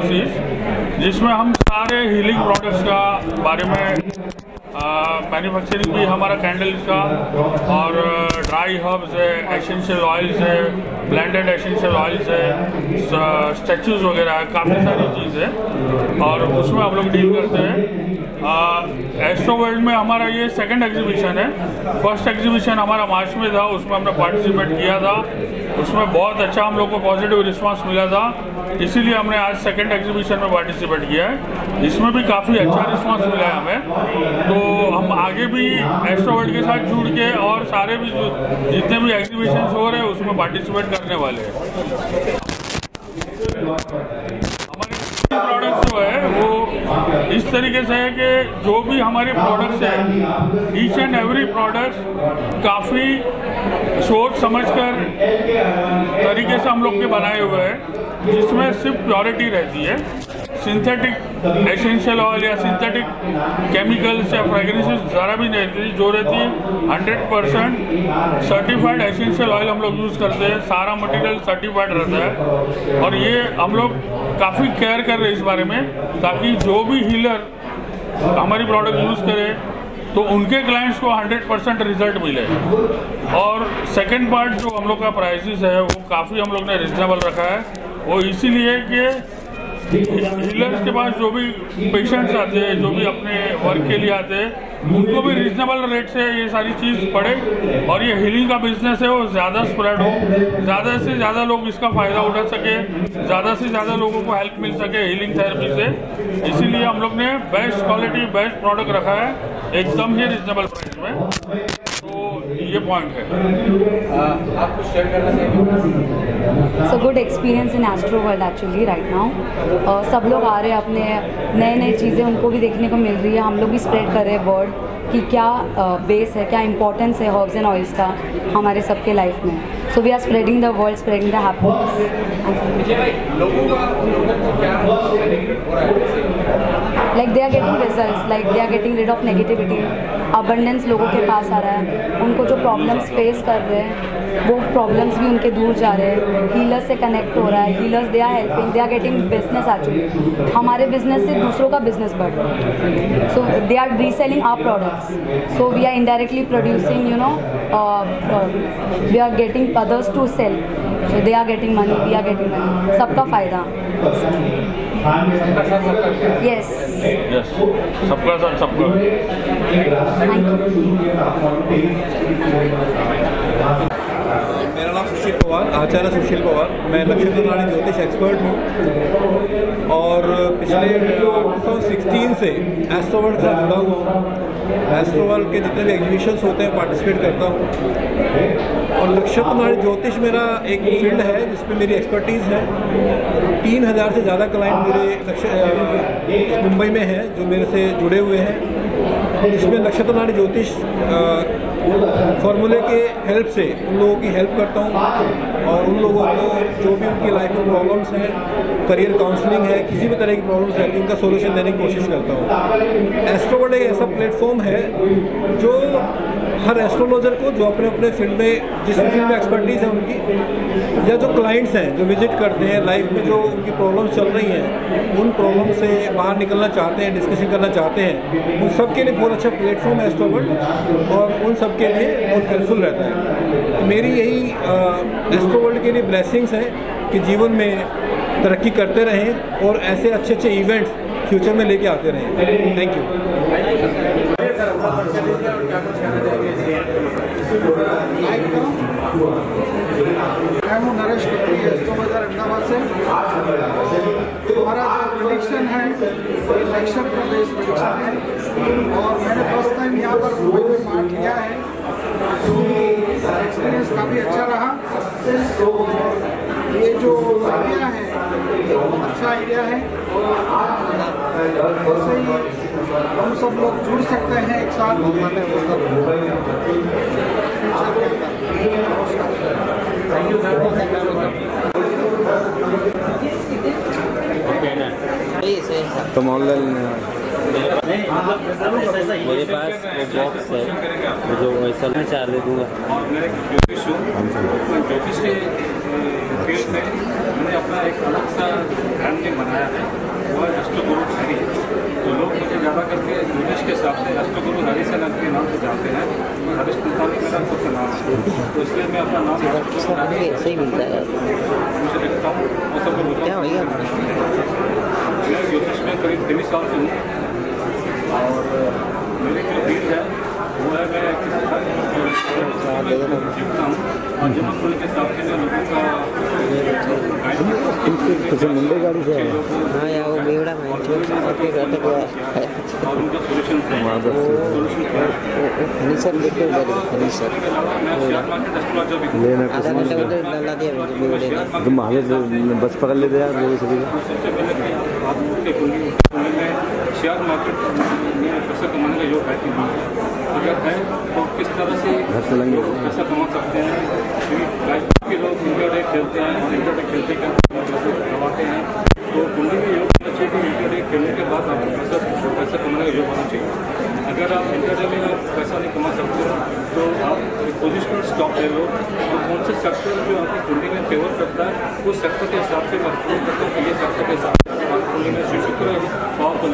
ग्लॉसीज, जिसमें हम सारे हीलिंग प्रोडक्ट्स का बारे में मैन्युफैक्चरिंग भी हमारा कैंडल्स का और ड्राई हर्ब्स है, एसेंशियल ऑयल्स है, ब्लेंडेड एसेंशियल ऑयल्स है, स्टैचूज़ वगैरह है, काफ़ी सारी चीज़ है और उसमें हम लोग डील करते हैं। एस्ट्रो वर्ल्ड में हमारा ये सेकंड एग्जीबिशन है। फर्स्ट एग्जीबिशन हमारा मार्च में था, उसमें हमने पार्टिसिपेट किया था, उसमें बहुत अच्छा हम लोग को पॉजिटिव रिस्पांस मिला था, इसीलिए हमने आज सेकंड एग्जीबिशन में पार्टिसिपेट किया है। इसमें भी काफ़ी अच्छा रिस्पांस मिला है हमें, तो हम आगे भी एस्ट्रो वर्ल्ड के साथ जुड़ के और सारे भी जितने भी एग्जीबिशन हो रहे हैं उसमें पार्टिसिपेट करने वाले हैं। प्रोडक्ट्स जो है वो इस तरीके से है कि जो भी हमारे प्रोडक्ट्स हैं, ईच एंड एवरी प्रोडक्ट्स काफ़ी सोच समझकर तरीके से हम लोग के बनाए हुए हैं, जिसमें सिर्फ प्योरिटी रहती है। सिंथेटिक एसेंशियल ऑयल या सिंथेटिक केमिकल्स या फ्रेगरेंसेस ज़रा भी नहीं रहती, जो रहती है 100% सर्टिफाइड एसेंशियल ऑयल हम लोग यूज़ करते हैं। सारा मटेरियल सर्टिफाइड रहता है और ये हम लोग काफ़ी केयर कर रहे हैं इस बारे में, ताकि जो भी हीलर हमारी प्रोडक्ट यूज़ करे तो उनके क्लाइंट्स को 100% रिजल्ट मिले। और सेकेंड पार्ट जो हम लोग का प्राइसेस है वो काफ़ी हम लोग ने रिजनेबल रखा है, वो इसीलिए कि हीलर्स के पास जो भी पेशेंट्स आते हैं, जो भी अपने वर्क के लिए आते हैं, उनको भी रीजनेबल रेट से ये सारी चीज़ पड़े और ये हीलिंग का बिजनेस है वो ज़्यादा स्प्रेड हो, ज़्यादा से ज़्यादा लोग इसका फ़ायदा उठा सके, ज़्यादा से ज़्यादा लोगों को हेल्प मिल सके हीलिंग थेरेपी से। इसीलिए हम लोग ने बेस्ट क्वालिटी बेस्ट प्रोडक्ट रखा है एकदम ही रीजनेबल प्राइस में, तो ये पॉइंट है। आप कुछ शेयर करना चाहिए? It's a good experience in astro world actually right now. सब लोग आ रहे हैं, अपने नए नए चीज़ें उनको भी देखने को मिल रही है, हम लोग भी स्प्रेड कर रहे हैं वर्ड कि क्या बेस है, क्या इंपॉर्टेंस है हर्ब्स एंड ऑयल्स का हमारे सबके लाइफ में। So we are spreading the world, spreading the happiness. Like they are getting results, like they are getting rid of negativity, abundance लोगों के पास आ रहा है, उनको जो प्रॉब्लम्स फेस कर रहे हैं वो प्रॉब्लम्स भी उनके दूर जा रहे हैं, हीलर्स से कनेक्ट हो रहा है, healers they are helping, they are getting business actually, हमारे बिजनेस से दूसरों का बिजनेस बढ़ रहा है। So they are reselling our products, so we are indirectly producing we are getting others to sell, so they are getting money, we are getting money, सबका फ़ायदा। Yes सबका साथ सबका। मेरा नाम सुशील पवार, आचार्य सुशील पवार। मैं नक्षत्र नाड़ी ज्योतिष एक्सपर्ट हूँ और पिछले 2016 से एस्ट्रो वर्ल्ड से जुड़ा हुआ हूँ। एस्ट्रो वर्ल्ड के जितने भी एग्जीबिशंस होते हैं पार्टिसिपेट करता हूँ और नक्षत्र नाड़ी ज्योतिष मेरा एक फील्ड है जिसमें मेरी एक्सपर्टीज़ है। 3000 से ज़्यादा क्लाइंट मेरे मुंबई में हैं जो मेरे से जुड़े हुए हैं, जिसमें नक्षत्र नाड़ी ज्योतिष फॉर्मूले के हेल्प से उन लोगों की हेल्प करता हूँ और उन लोगों को जो भी उनकी लाइफ में प्रॉब्लम्स हैं, करियर काउंसलिंग है, किसी भी तरह की प्रॉब्लम्स है, उनका सोल्यूशन देने की कोशिश करता हूँ। एस्ट्रो वर्ल्ड एक ऐसा प्लेटफॉर्म है जो हर एस्ट्रोलॉजर को जो अपने अपने फील्ड में जिस फील्ड में एक्सपर्टीज़ है उनकी, या जो क्लाइंट्स हैं जो विजिट करते हैं लाइफ में जो उनकी प्रॉब्लम्स चल रही हैं, उन प्रॉब्लम से बाहर निकलना चाहते हैं, डिस्कशन करना चाहते हैं, उन सब के लिए बहुत अच्छा प्लेटफॉर्म है एस्ट्रो वर्ल्ड और उन सब के लिए बहुत हेल्पफुल रहता है। तो मेरी यही एस्ट्रो वर्ल्ड के लिए ब्लेसिंग्स हैं कि जीवन में तरक्की करते रहें और ऐसे अच्छे अच्छे इवेंट्स फ्यूचर में लेके आते रहें। Thank you. मैं हूँ नरेश पत्री, एस्ट्रो बाजार अहमदाबाद से। हमारा जो प्रेडिक्शन है ये नक्षत्र बेस्ड प्रेडिक्शन है और मैंने फर्स्ट टाइम यहाँ पर मुंबई में पार्ट लिया है, तो एक्सपीरियंस काफ़ी अच्छा रहा। ये जो आइडिया है बहुत अच्छा आइडिया है और ऐसे ही हम सब लोग जुड़ सकते हैं एक साथ। तुम ऑनलाइन मेरे पास वो बॉक्स है जो वैसा मैं 4 दे दूँगा। फील्ड में मैंने अपना एक अलग सा ब्रांड नेम बनाया है, वो है एस्ट्रोगुरु हरी। तो लोग मुझे ज़्यादा करके यूनिश के हिसाब से एस्ट्रोगुरु हरी से नाम के नाम से जानते हैं। हरीश कुलकर्णी मेरा खुद का नाम है, तो इसलिए मैं अपना नाम ऐसे ही मिलता है मुझे लिखता हूँ और सबको क्या बोलता भैया। हूँ। मैं यूनिश में करीब 23 साल से हूँ और मेरी जो फील्ड है वो है मैं जीतता हूँ और जब फूल के हिसाब से लोगों का मुंबई गाड़ी से हाँ यार वो बेवड़ा में और उनके सोल्यूशन फर्नीचर लेके फर्नीचर आधा घंटा उधर ला दिया बेवड़े ने। तुम आगे बस पकड़ लेते यार लोगों से। सबसे पहले आपके कुंडली में शेयर मार्केट में पैसा कमाने का योग है कि अगर है तो किस तरह से पैसा कमा सकते हैं, क्योंकि के लोग इंडिया डे खेलते हैं और इंडिया डे खेलते कमाते हैं। तो कुंडली में योग होना चाहिए कि इंडिया डे खेलने के बाद आपको पैसा कमाने का योग होना चाहिए। अगर आप इंडिया डे में आप पैसा नहीं कमा सकते हो तो आप पोजिशनल स्टॉक ले लो और कौन से सेक्टर जो आपकी कुंडली में फेवर करता है उस सेक्टर के हिसाब से मैं करता हूँ कि ये सेक्टर के हिसाब से कुंडली में शुक्र पाव को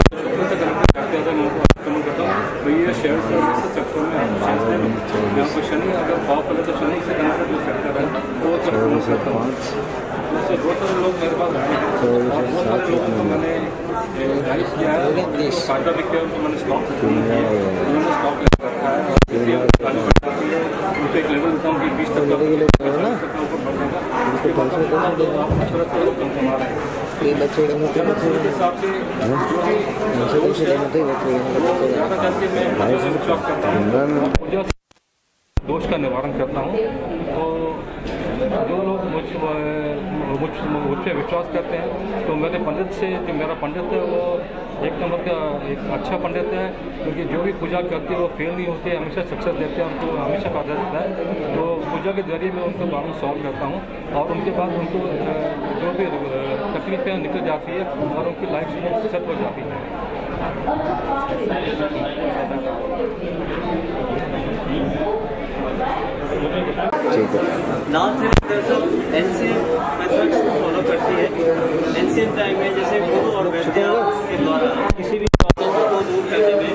से कनेक्ट करते हैं मैं उनको कमेंट करता हूँ। तो ये शेयर सर्विस सेक्टर में शेयर ले लो। यहाँ पर शनि अगर पाव पड़े तो शनि से कनेक्ट जो सेक्टर है वो कनेक्ट करता हूँ। जैसे बहुत सारे लोग मेरे पास आए हैं और बहुत सारे लोगों को मैंने गाइड किया है, फायदा भी किया, उनको मैंने स्टॉक उन्होंने स्टॉक रखा है। उनको एक लेवल देता हूँ कि 20 तक ये बच्चे के हिसाब से ज़्यादा करके मैं स्टॉक करता हूँ, दोष का निवारण करता हूँ। तो जो लोग मुझसे विश्वास करते हैं तो मेरे पंडित से, जो मेरा पंडित है वो एक नंबर का एक अच्छा पंडित है, क्योंकि जो भी पूजा करते हैं वो फेल नहीं होते, हमेशा सक्सेस देते हैं, उनको हमेशा फायदा देता है। तो पूजा के जरिए मैं उनको प्रॉब्लम सॉल्व करता हूँ और उनके बाद उनको जो भी तकलीफें निकल जाती है और उनकी लाइफ सेट हो जाती है। नॉर्थ एंशिएंट मेथड्स को फॉलो करती है। एंशिएंट टाइम में जैसे गुरु और वैद्य के द्वारा किसी भी प्रॉब्लम को दूर करने में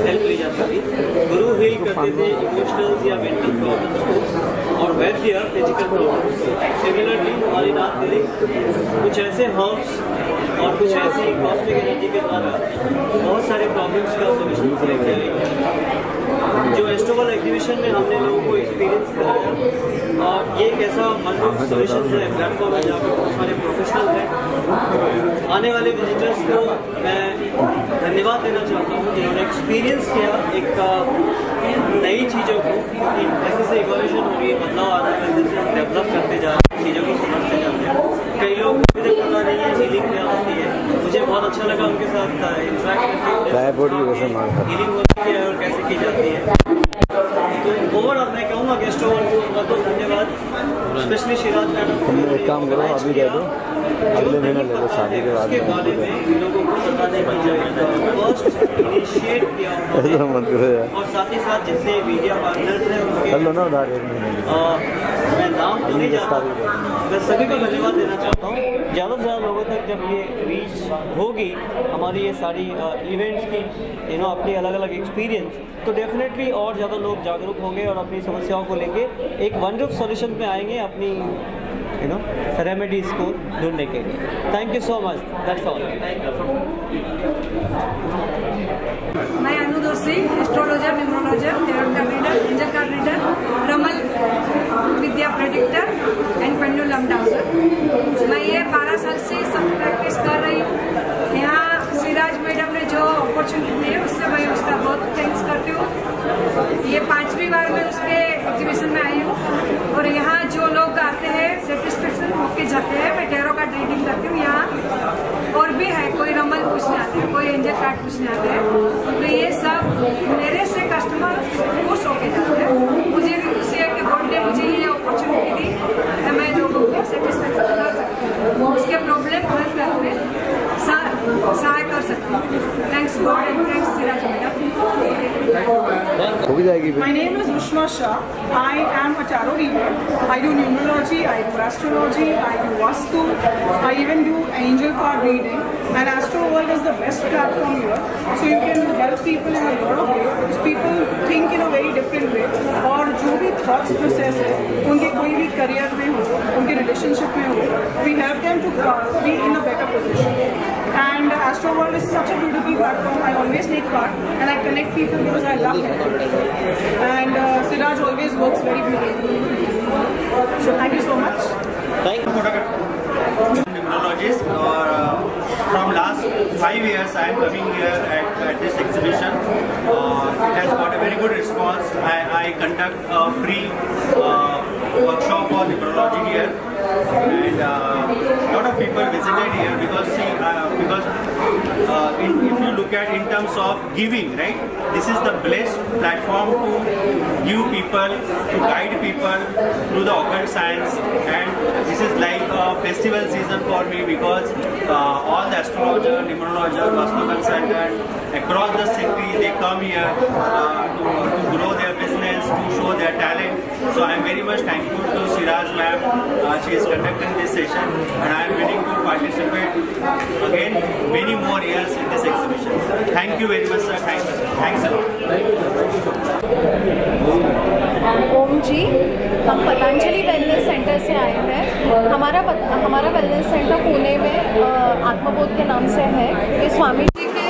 हेल्प ली जाती थी। गुरु हील करते थे इमोशनल या मेंटल प्रॉब्लम्स को और वैद्य फिजिकल प्रॉब्लम्स को। सिमिलरली हमारी नॉर्थ में कुछ ऐसे हर्ब्स और कुछ ऐसी कॉस्मिक एनर्जी के द्वारा बहुत सारे प्रॉब्लम्स का सोल्यूशन लेके आई। जो एस्ट्रोबल एग्जीबिशन में हमने लोगों को एक्सपीरियंस कराया और ये एक ऐसा मल्टी सोल्यूशन है, प्लेटफॉर्म है जहाँ पर बहुत सारे प्रोफेशनल हैं। आने वाले विजिटर्स को मैं धन्यवाद देना चाहता हूँ जिन्होंने एक्सपीरियंस किया एक नई चीज़ों को, क्योंकि ऐसे से इवोल्यूशन हो रही है, बदलाव आ रहा है, जैसे हम डेवलप करते जा रहे हैं, चीज़ों को समझते जाते हैं। कई लोग अभी तक पता नहीं है हीलिंग क्या होती है। मुझे बहुत अच्छा लगा उनके साथ इंटरेक्ट करके हीलिंग होती है और कैसे की जाती है। तो ओवरऑल मैं कहूँगा गेस्ट ओवर को बहुत बहुत धन्यवाद, स्पेशली शिराज मैडम। एक काम करो अभी दे दो, अगले महीने ले लो शादी के बाद। उसके बारे में लोगों को बताने की जरूरत है, फर्स्ट इनिशिएट किया और साथ ही साथ जितने मीडिया पार्टनर्स हैं उनके मैं नाम तो नहीं जानता, मैं सभी को धन्यवाद देना चाहता हूँ। ज़्यादा से ज़्यादा लोगों तक जब ये रीच होगी हमारी ये सारी इवेंट्स की अपनी अलग अलग एक्सपीरियंस, तो डेफिनेटली और ज़्यादा लोग जागरूक होंगे और अपनी समस्याओं को लेके एक वंडरफुल सॉल्यूशन में आएंगे अपनी रेमेडीज को ढूंढने के लिए। Thank you so much, that's all. मैं Anu Doshi, astrologer, numerologer, tarot card reader, angel card reader, रमल विद्या प्रेडिक्टर एंड पेंडुलम डांसर। मैं ये 12 साल से सब प्रैक्टिस कर रही हूँ। यहाँ सिराज मैडम ने जो अपॉर्चुनिटी दी है उससे मैं उसका बहुत थैंक्स करती हूँ। ये 5वीं बार मैं उसके एग्जीबिशन में आई हूँ और यहाँ जो लोग आते हैं सेटिस्फेक्शन होके जाते हैं। मैं टैरो कार्ड रीडिंग करती हूँ यहाँ, और भी है कोई रमल पूछने आते हैं, कोई एंजल कार्ड पूछने आते हैं। तो ये सब मेरे से कस्टमर खुश होके जाते हैं। मुझे भी खुशी है कि गॉड ने मुझे ये अपॉर्चुनिटी दी कि मैं लोगों को सेटिस्फेक्शन कर सकती हूँ, उसके प्रॉब्लम हल करने सहाय कर सकती हूँ। Thanks God and thanks Siraj madam. चली जाएगी फिर। My name is Ushma Shah. I am a tarot healer. I do numerology, I do astrology, I do vastu, I even do angel card reading. And Astro World is the best platform here. So you can help people in a lot of ways because people think in a very different way. और जो भी thoughts process है, उनके कोई भी career में हो, उनके relationship में हो, we help them to be in a better position. And Astro World is such a beautiful platform. I always take part and I connect people because I love it. And Siraj always works very beautifully. So thank you so much. Thank you. Numerologist, from last 5 years I am coming here at this exhibition. It has got a very good response. I conduct a free workshop for numerology here, and a lot of people visited here because if you look at in terms of giving, right, this is the best platform to give people, to guide people through the occult science. And this is like a festival season for me because all the astrologer, numerologer, vastu consultant across the city, they come here to grow their business, to show their talent. So I am very much thankful to Siraj ma'am. She is conducting this session, and I am willing to participate again many more years in this exhibition. Thank you very much, sir. Thanks a lot. ओम जी, हम Patanjali wellness centre से आए हैं। हमारा wellness centre Pune में आत्मबोध के नाम से है। ये स्वामी जी के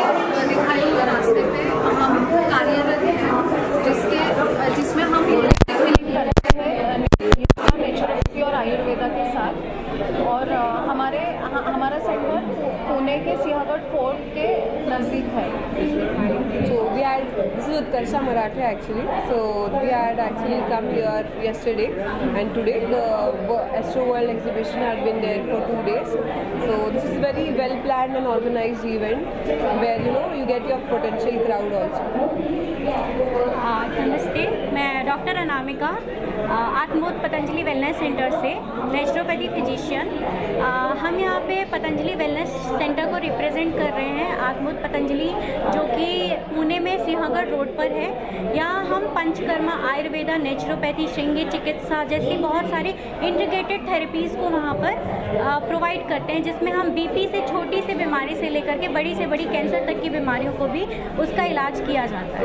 दिखाए हुए रास्ते पे हम कार्यरत हैं, जिसमें हम हीलिंग करते हैं नेचुरोपैथी और आयुर्वेदा के साथ। और हमारा सेंटर पुणे के सिंहगढ़ फोर्ट के नज़दीक है। So this is Utkarsha Marathe actually. So we had actually come here yesterday, and today the Astro World exhibition had been there for 2 days. So this is very well planned and organized event where you get your potential crowd also. नमस्ते, मैं doctor Anamika आत्मबोध Patanjali wellness centre से naturopathy physician. हम यहाँ पे Patanjali wellness centre को represent कर रहे हैं। आत्मबोध पतंजलि जो कि पुणे में सिंहगढ़ रोड पर है। यहाँ हम पंचकर्मा, आयुर्वेदा, नेचुरोपैथी, श्रृंगी चिकित्सा जैसी बहुत सारी इंटीग्रेटेड थेरेपीज़ को वहाँ पर प्रोवाइड करते हैं, जिसमें हम बीपी से छोटी सी बीमारी से लेकर के बड़ी से बड़ी कैंसर तक की बीमारियों को भी उसका इलाज किया जाता है।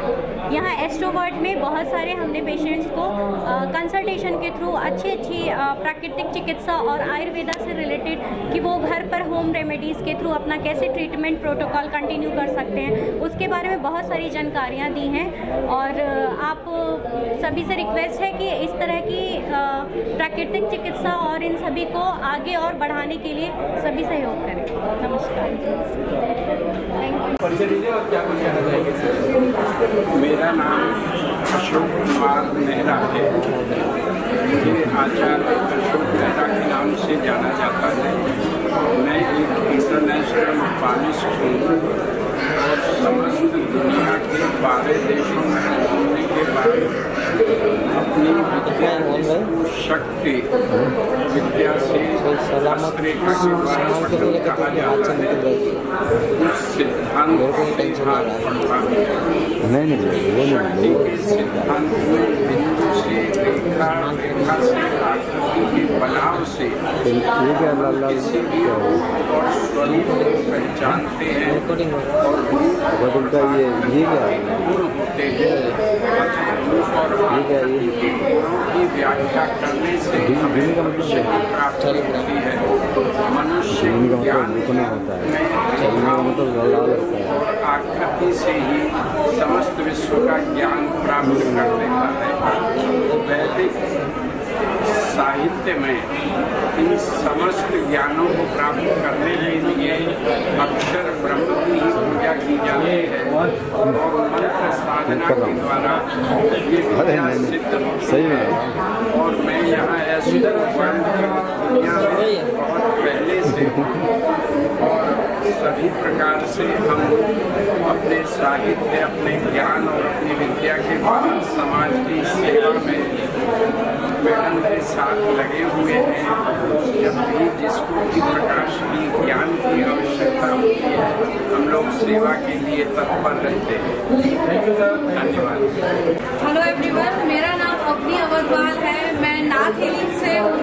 यहाँ एस्ट्रो वर्ल्ड में बहुत सारे हमने पेशेंट्स को कंसल्टेशन के थ्रू अच्छी प्राकृतिक चिकित्सा और आयुर्वेदा से रिलेटेड कि वो घर पर होम रेमेडीज़ के थ्रू अपना कैसे ट्रीटमेंट प्रोटोकॉल कंटिन्यू कर सकते हैं, उसके बारे में बहुत सारी जानकारियाँ दी हैं। और आप सभी से रिक्वेस्ट है कि इस तरह की प्राकृतिक चिकित्सा और इन सभी को आगे और बढ़ाने के लिए सभी सहयोग करें। नमस्कार। मेरा नाम अशोक कुमार मेहरा है। मुझे आचार्य अशोक मेहरा के नाम से जाना जाता है। मैं एक इंटरनेशनल पामिस्ट हूँ और समस्त दुनिया के 12 देशों में घूमने के बाद अपनी विद्या शक्ति विद्या से हस्तरेखा के द्वारा पठन कहा जाता है, उस सिद्धांत के हाथ पढ़ता है। शक्ति के सिद्धांत में बिंदु से रेखा, रेखा से आकृति के बनाव से किसी भी और स्वरूप को पहचानते हैं और उनका ये गुण होते हैं। की व्याख्या करने से हमें शक्ति प्राप्त होती है। मनुष्य ज्ञान और आकृति से ही समस्त विश्व का ज्ञान प्राप्त कर लेता है। वैदिक साहित्य में इन समस्त ज्ञानों को प्राप्त करने के लिए अक्षर ब्रह्म की पूजा की जाती है और मंत्र साधना के द्वारा ये विद्या सिद्ध होती है। और मैं यहाँ एस्ट्रो वर्ल्ड दुनिया में बहुत पहले से और सभी प्रकार से हम अपने साहित्य, अपने ज्ञान और अपनी विद्या के बाद समाज की सेवा में मैडम मेरे साथ लगे हुए हैं। जब भी जिसको भी प्रकाश की ज्ञान की आवश्यकता होती है हम लोग सेवा के लिए तत्पर रहते हैं। थैंक यू सर, धन्यवाद। हेलो एवरीवन, मेरा नाम अपनी अग्रवाल है, मैं नाथ हीलिंग से हूँ।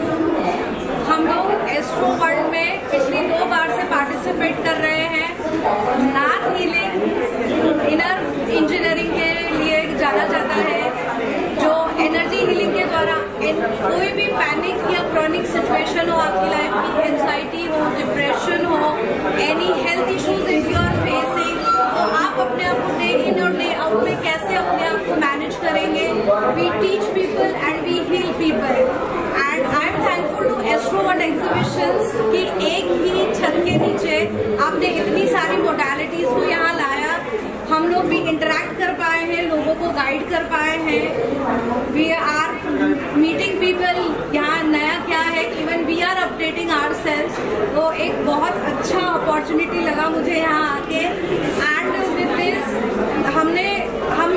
हम लोग एस्ट्रो वर्ल्ड में पिछली 2 बार से पार्टिसिपेट कर रहे हैं। नाथ हीलिंग इनर इंजीनियरिंग के लिए जाना जाता है, जो एनर्जी हीलिंग के द्वारा कोई भी पैनिक या क्रॉनिक सिचुएशन हो आपकी लाइफ की, एंजाइटी हो, डिप्रेशन हो, any health issues if you are facing, तो आप अपने आप को डे इन और डे आउट में कैसे अपने आप को मैनेज करेंगे। We teach people and we heal people and I am thankful to astro world exhibitions कि एक ही छत के नीचे आपने इतनी सारी मोडालिटीज को यहाँ लाया। हम लोग भी इंटरेक्ट कर पाए हैं, लोगों को गाइड कर पाए हैं। वी आर मीटिंग पीपल, यहाँ नया क्या है, even we are updating our self. तो एक बहुत अच्छा अपॉर्चुनिटी लगा मुझे यहाँ आके एंड विद दिस हम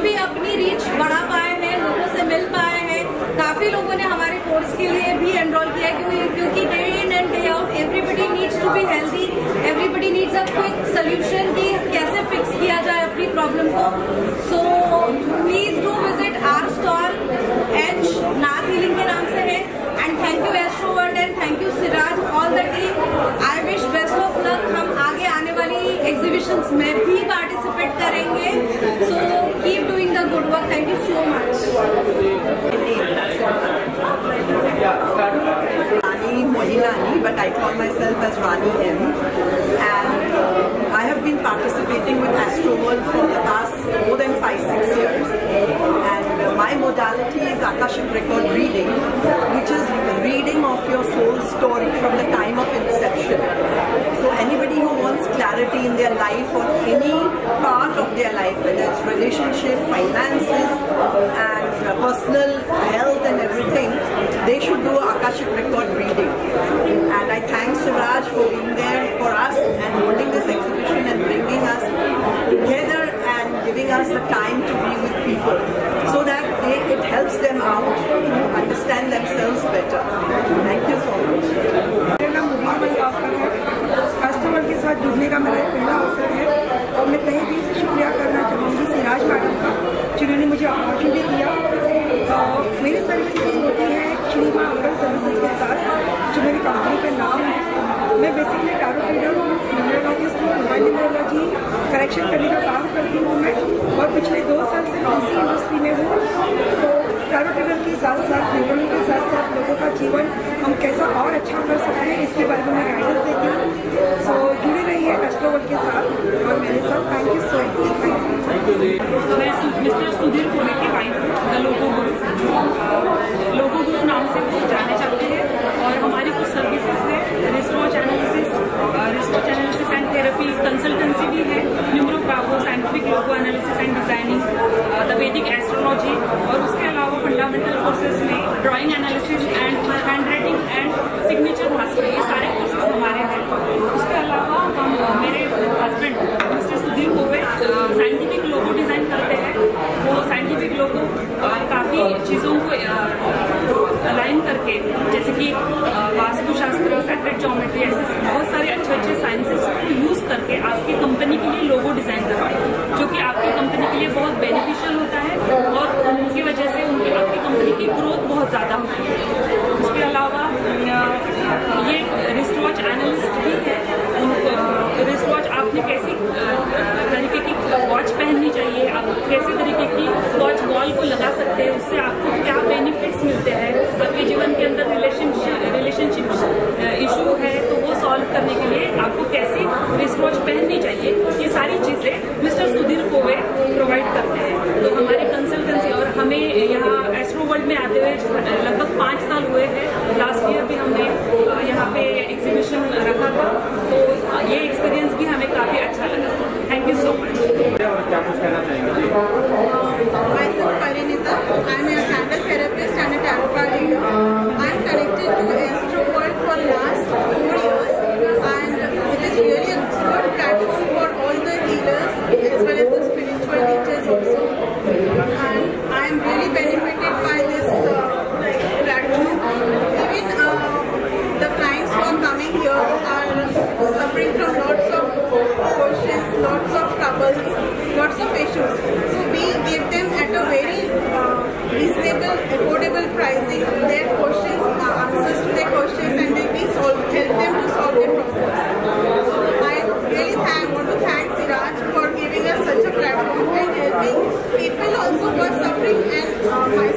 भी अपनी रीच बढ़ा पाए हैं, लोगों से मिल पाए हैं। काफी लोगों ने हमारे कोर्स के लिए भी एनरोल किया क्योंकि day in and day out everybody needs to be healthy, everybody needs a quick solution कि कैसे फिक्स किया जाए अपनी प्रॉब्लम को। So please do visit our stall H Nath healing के नाम से है। And thank you astro world and thank you Siraj, all the team. I wish best of luck. हम आगे आने वाली एग्जीबिशंस में भी पार्टिसिपेट करेंगे। So keep doing the good work. Thank you so much. Rani Mohinani, but I call myself as Rani M. And I have been participating with Astro World for the past more than 5-6 years. And my modality is Akashic Record Reading, which is reading of your soul story from the time of inception. So anybody who wants clarity in their life or any part of their life, whether it's relationship, finances, and personal health and everything, they should do Akashic Record Reading. And I thank Siraj for being there for us and holding this exhibition and bringing us together and giving us the time to be with people so that it helps them out to understand themselves better. Thank you so much. मेरा नाम मुबीन जाफर है। Astro world के साथ जुड़ने का मेरा पहला अवसर है और मैं तहे दिल से शुक्रिया करना चाहूँगी सिराज मैडम का, जिन्होंने मुझे अपॉर्चुनिटी दिया। मेरी सर्विसेज होती है श्री माँ अंगल सर्विसेज के साथ, जो मेरी कंपनी का नाम है। मैं बेसिकली टैरो रीडर हूँ, न्यूमरोलॉजिस्ट हूँ, मोबाइल न्यूमरोलॉजी करेक्शन करने का काम करती हूँ मैं, और पिछले 2 साल से इसी इंडस्ट्री में हूँ। तो टैरो रीडर के साथ साथ न्यूमरोलॉजी के साथ साथ लोगों का जीवन हम कैसा और अच्छा कर सकते हैं, इसके बारे में मैं गाइडेंस देती हूँ। सो जुड़े रहिए एस्ट्रो वर्ल्ड के साथ और मेरे साथ। Thank you so much. मैं मिस्टर सुधीर कोवे की वाइफ हूँ, लोगो गुरु नाम से वो जाने जाते हैं। और हमारी कुछ सर्विसेज है, research analysis and therapy, consultancy भी है, न्यूमरोग्राफो, scientific logo analysis and designing, the Vedic astrology, और उसके अलावा फंडामेंटल कोर्सेज में drawing analysis and hand writing and signature mastery, ये सारे कोर्सेज हमारे हैं। उसके अलावा हम मेरे husband mister Sudhir Kove scientific logo design करते हैं। वो साइंटिफिक लोगो काफ़ी चीज़ों को अलाइन करके, जैसे कि वास्तुशास्त्र, सैक्रेड ज्योमेट्री, ऐसे बहुत सारे अच्छे साइंसेस को यूज़ करके आपकी कंपनी के लिए लोगो डिज़ाइन करते हैं, जो कि आपकी कंपनी के लिए बहुत बेनिफिशियल होता है और उनकी वजह से आपकी कंपनी की ग्रोथ बहुत ज़्यादा होती है। उसके अलावा ये रिसर्च एनालिस्ट भी है। रिसर्च आपने कैसी तरीके की वॉच पहननी चाहिए, आप कैसे तरीके की वॉच वॉल को लगा सकते हैं, उससे आपको क्या बेनिफिट्स मिलते हैं, आपके जीवन के अंदर रिलेशनशिप इशू है तो वो सॉल्व करने के लिए आपको कैसी रिसर्च पहननी चाहिए, ये सारी चीज़ें मिस्टर सुधीर कोवे प्रोवाइड करते हैं। तो हमारी कंसल्टेंसी, और हमें यहाँ एस्ट्रो वर्ल्ड में आते हुए लगभग 5 साल हुए हैं। लास्ट ईयर भी हमने यहाँ पे एग्जीबिशन रखा था, तो ये एक्सपीरियंस भी हमें काफ़ी अच्छा लगा। Thank you so much. क्या कुछ कहना चाहेंगे? Myself Pariniza, I am a candle therapist and a tarot card reader. I am connected to Astro World for last 4 years, and it is really a good platform for all the healers as well as the spiritual teachers also. And I am really benefited by this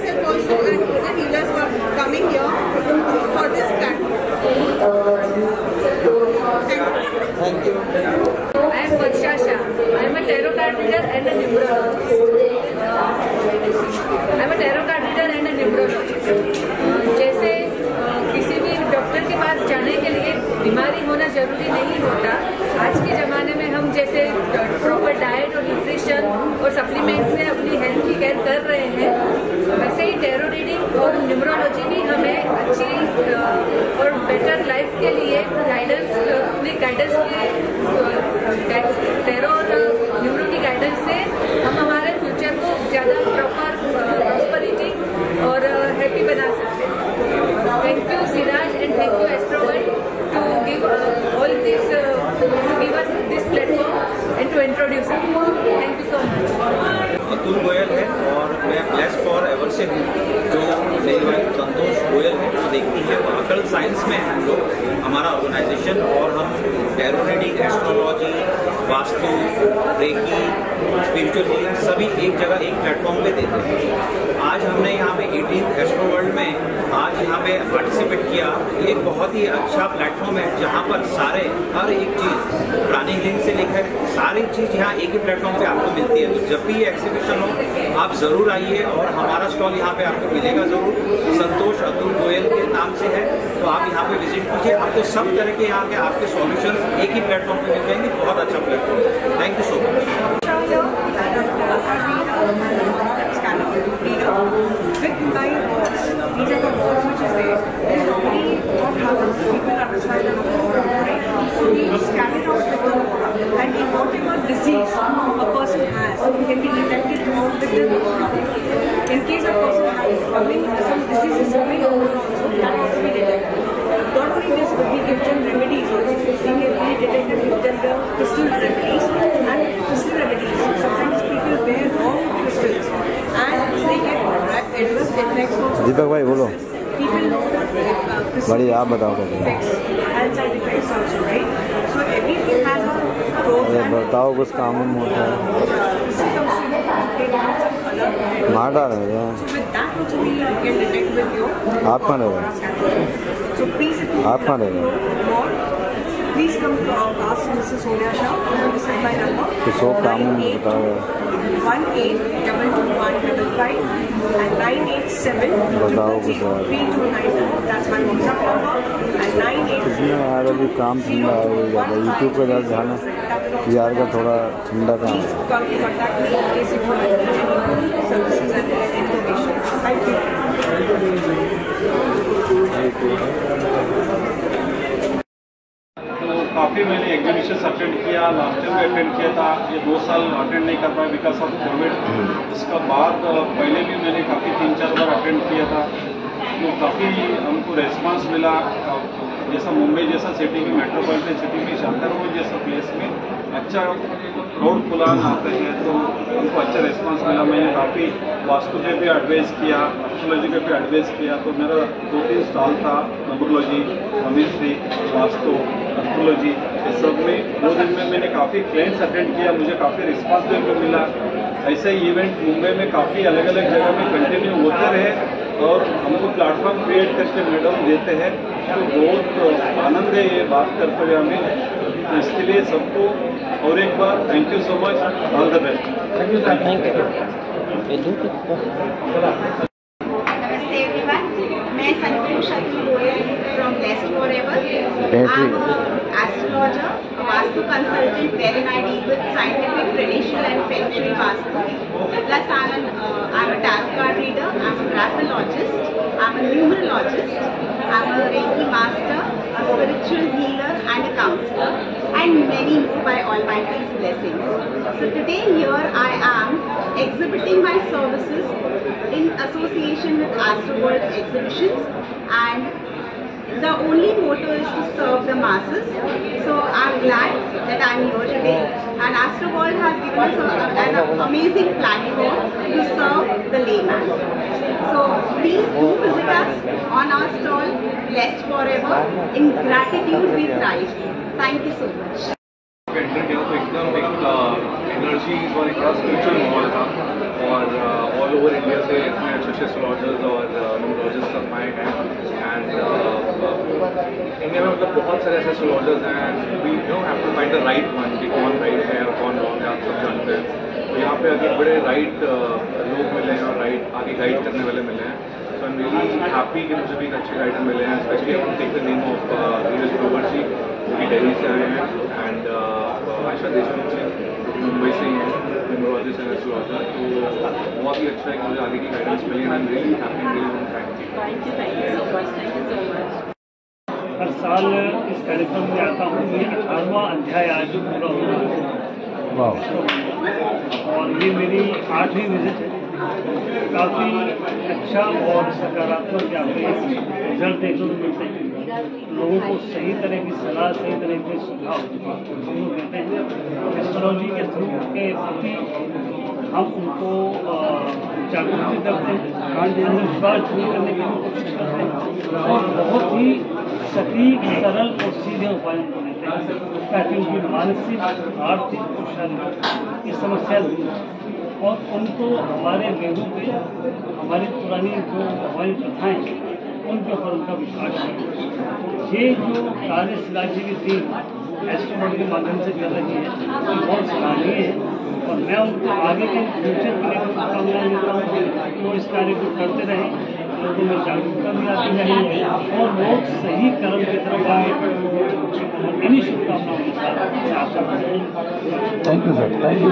myself also and the healers were coming here for this platform. Thank you. I am Vatsha Shah. I am a tarot card reader and a numerologist. I am a tarot card reader and a numerologist. जैसे किसी भी doctor के पास जाने के लिए बीमारी होना जरूरी नहीं होता, आज के ज़माने में हम जैसे प्रॉपर डाइट और न्यूट्रिशन और सप्लीमेंट से अपनी हेल्थ की केयर कर रहे हैं, वैसे ही टैरो रीडिंग और न्यूमरोलॉजी भी हमें अच्छी और बेटर लाइफ के लिए गाइडेंस, अपने गाइडेंस की टैरो और न्यूमरो की गाइडेंस से हम हमारे फ्यूचर को ज़्यादा प्रॉपर प्रॉस्पेरिटी और हैप्पी बना सकते हैं. Thank you Siraj and thank you Astroworld to give all this to give us this platform and to introduce us. Thank you so much. Atul Goyal है और मैं ब्लेस्ड फॉर एवर से हूँ. जो मेरी वाइफ संतोष गोयल है वो देखती है. अकल साइंस में हम लोग हमारा ऑर्गेनाइजेशन और हम tarot reading, astrology, vastu, reiki, spiritual healing सभी एक जगह एक प्लेटफॉर्म पे देते हैं. आज हमने यहाँ पे 18th एस्ट्रो वर्ल्ड में आज यहाँ पे पार्टिसिपेट किया. एक बहुत ही अच्छा प्लेटफॉर्म है जहाँ पर सारे हर एक चीज़ पुरानी हीलिंग से लेकर सारी चीज़ यहाँ एक ही प्लेटफॉर्म पे आपको मिलती है. तो जब भी ये एक्सिबिशन हो आप ज़रूर आइए और हमारा स्टॉल यहाँ पे आपको मिलेगा ज़रूर. संतोष अतुल गोयल के नाम से है, तो आप यहाँ पे विजिट कीजिए. आपको सब तरह के यहाँ के आपके सॉल्यूशन एक ही प्लेटफॉर्म पे मिल जाएंगे. बहुत अच्छा प्लेटफॉर्म है. Thank you so much. With my words, these are the words which is there. It is already taught how people understand the aura, right? So we scan it out with the aura, and in whatever disease a person has, it can be detected out with the aura. In case a person has some disease is coming over also, that also be detected. Not only this, but we give them remedies also. We can be detected with them the crystal remedies and crystal remedies. Sometimes people wear wrong crystals and they get adverse effects also. दीपक भाई बोलो. People know that बड़ी आप बताओ तो. and side effects also, right? So everything has a pros and बताओ कुछ काम में होता है. मार डाल रहे हैं. with that also we can detect with you. आप कहाँ रह रहे? So please if you आप कहाँ रह रहे? please come to our class, Mrs. Sonia Shah. This is my number. तो सो काम में बताओ. 18221555 and 987223292. That's my WhatsApp number. And 987. इसमें यार अभी काम ठंडा हो जाता है. यूट्यूब पे ज़्यादा ध्यान है यार का, थोड़ा ठंडा काम है. Contact me in case you want any services and information. Thank you. काफ़ी मैंने एग्जीबिशन अटेंड किया. लास्ट टाइम भी अटेंड किया था. ये 2 साल अटेंड नहीं कर पाया बिकॉज ऑफ कोविड. उसका बाद पहले भी मैंने काफ़ी 3-4 बार अटेंड किया था. तो काफ़ी हमको रेस्पॉन्स मिला. जैसा मुंबई जैसा सिटी में, मेट्रोपॉलिटन सिटी में, शांतारोड जैसा प्लेस में अच्छा रोड खुला आते हैं तो उनको अच्छा रिस्पांस मिला. मैंने काफ़ी वास्तु पे भी एडवाइस किया, एस्ट्रोलॉजी पे भी एडवाइस किया. तो मेरा 2-3 स्टॉल था. न्यूमरोलॉजी, केमिस्ट्री, वास्तु, एस्ट्रोलॉजी, इस सब में 2 दिन में मैंने काफ़ी क्लाइंट्स अटेंड किया. मुझे काफ़ी रिस्पांस भी मिला. ऐसे इवेंट मुंबई में काफ़ी अलग अलग जगह में कंटिन्यू होते रहे और हमको प्लेटफॉर्म क्रिएट करके मैडम देते हैं. तो बहुत आनंद है ये बात करते हुए हमें. तो इसके लिए सबको और एक बार thank you so much. All the best. Thank you. नमस्ते एवरीवन. मैं Santosh Atul Goyal from Blessed Forever. I am astrologer, vastu consultant wherein I deal with scientific, traditional and feng shui vastu. Plus I'm a tarot card reader, I'm a graphologist, I'm a numerologist, I'm a Reiki master, a spiritual healer and a counselor, and many more by Almighty's blessings. So today here I am exhibiting my services in association with Astroworld exhibitions, and the only motto is to serve the masses. So I'm glad that I'm here today, and Astroworld has given us an amazing platform to serve the layman. So please do visit us on our stall, Blessed Forever. In gratitude we thrive. Thank you so much. Enter किया तो एकदम एक energy और एक बड़ा spiritual माहौल था और ऑल ओवर इंडिया से इतने अच्छे अच्छे एस्ट्रोलॉजर्स और numerologist of my time and India में मतलब बहुत सारे ऐसे एस्ट्रोलॉजर्स हैं and we don't have to find the right one कि कौन राइट है और कौन रॉन्ग है, आप सब जानते हैं। तो यहाँ पे अभी बड़े राइट लोग मिले हैं और राइट आगे गाइड करने वाले मिले हैं। So I'm really happy कि मुझे भी एक अच्छे गाइडर मिले हैं, especially I want to take the name of धीरज ग्रोवर जी जो कि दिल्ली से आए हैं एंड आशा देशमुख जी मुंबई से ही हैं, न्यूमरोलॉजिस्ट एंड एस्ट्रोलॉजर। तो बहुत ही अच्छा है कि मुझे आगे की गाइडेंस मिली and I am really happy, really thank you. हर साल इस कार्यक्रम में आता हूँ, ये 18वां अध्याय आज पूरा हो रहा है और ये मेरी 8वीं विजिट है। काफ़ी अच्छा और सकारात्मक यहाँ पे रिजल्ट देखने को मिलते हैं। लोगों को सही तरह की सलाह, सही तरह के सुझाव हम लोग देते हैं। एस्ट्रोलॉजी के थ्रू के प्रति हम उनको जागृति करते हैं, अंधविश्वास दूर करने की कोशिश करते हैं और बहुत ही सटीक, सरल और सीधे उपाय उनको देते हैं ताकि उनकी मानसिक, आर्थिक और शारीरिक की समस्या दूर हो और उनको हमारे वेदों पे, हमारी पुरानी जो हमारी प्रथाएं उनके ऊपर उनका विश्वास है। ये जो कार्य राज्य की टीम एस्ट्रोलॉजी के माध्यम से कर रही है ये बहुत सराहनीय है और मैं उनको आगे के फ्यूचर के लिए शुभकामनाएं देता हूँ कि वो इस कार्य को करते रहें, लोगों में जागरूकता भी आती रहे और लोग सही कर्म की तरफ आए। इन्हीं शुभकामनाओं के साथ आशा करते हैं। Thank you sir, thank you.